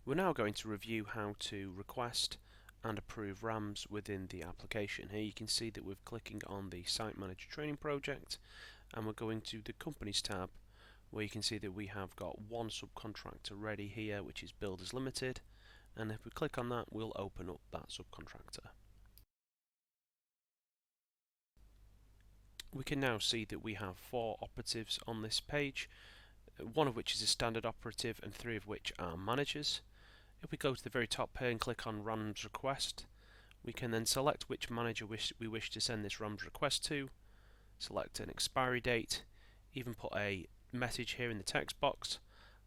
We're now going to review how to request and approve RAMS within the application. Here you can see that we're clicking on the Site Manager Training Project, and we're going to the Companies tab, where you can see that we have got one subcontractor ready here, which is Builders Limited, and if we click on that, we'll open up that subcontractor. We can now see that we have 4 operatives on this page, one of which is a standard operative and 3 of which are managers. If we go to the very top here and click on RAMS request, we can then select which manager we wish to send this RAMS request to, select an expiry date, even put a message here in the text box,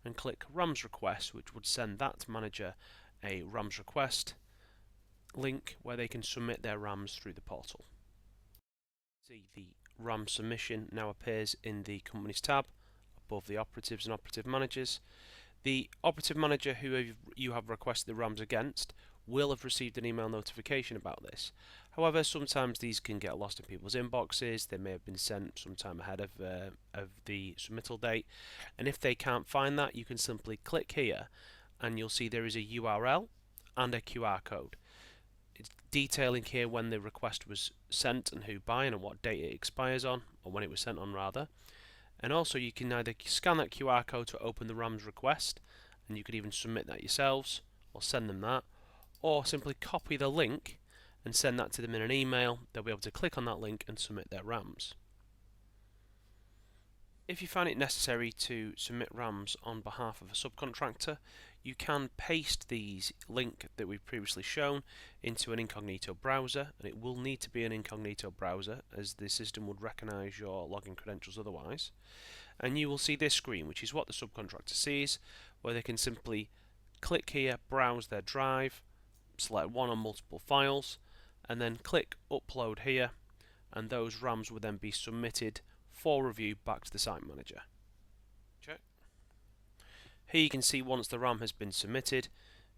and click RAMS request, which would send that manager a RAMS request link where they can submit their RAMS through the portal. See, the RAMS submission now appears in the Companies tab above the operatives and operative managers. The operative manager who you have requested the RAMS against will have received an email notification about this. However, sometimes these can get lost in people's inboxes. They may have been sent sometime ahead of the submittal date, and if they can't find that, you can simply click here and you'll see there is a URL and a QR code. It's detailing here when the request was sent and who by and what date it expires on, or when it was sent on rather. And also you can either scan that QR code to open the RAMS request, and you could even submit that yourselves or send them that, or simply copy the link and send that to them in an email. They'll be able to click on that link and submit their RAMS. If you find it necessary to submit RAMS on behalf of a subcontractor, you can paste the link that we've previously shown into an incognito browser, and it will need to be an incognito browser as the system would recognize your login credentials otherwise. And you will see this screen, which is what the subcontractor sees, where they can simply click here, browse their drive, select one or multiple files, and then click upload here, and those RAMS will then be submitted for review back to the site manager. Check. Here you can see once the RAM has been submitted,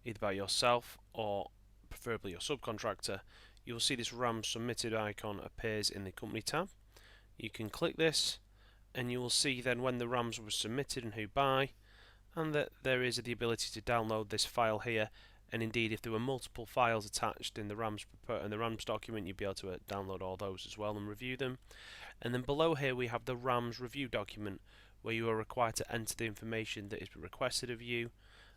either by yourself or preferably your subcontractor, you will see this RAM submitted icon appears in the company tab. You can click this and you will see then when the RAMs were submitted and who by, and that there is the ability to download this file here, and indeed if there were multiple files attached in the RAMS document, you'd be able to download all those as well and review them. And then below here we have the RAMS review document, where you are required to enter the information that is requested of you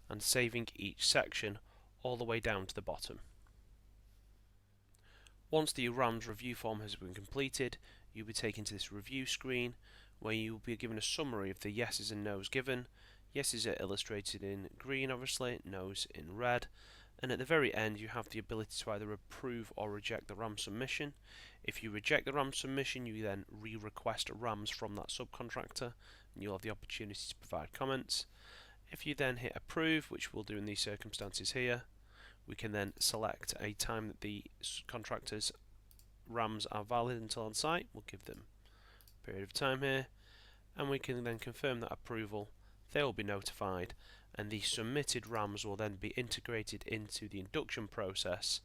and saving each section all the way down to the bottom. Once the RAMS review form has been completed, you'll be taken to this review screen where you will be given a summary of the yeses and nos given. Yeses are illustrated in green obviously, nos in red, and at the very end you have the ability to either approve or reject the RAMS submission. If you reject the RAMS submission, you then re-request RAMS from that subcontractor and you'll have the opportunity to provide comments. If you then hit approve, which we'll do in these circumstances here, we can then select a time that the contractor's RAMS are valid until on site. We'll give them a period of time here, and we can then confirm that approval. They will be notified, and the submitted RAMS will then be integrated into the induction process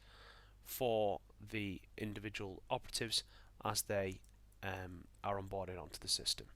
for the individual operatives as they are onboarded onto the system.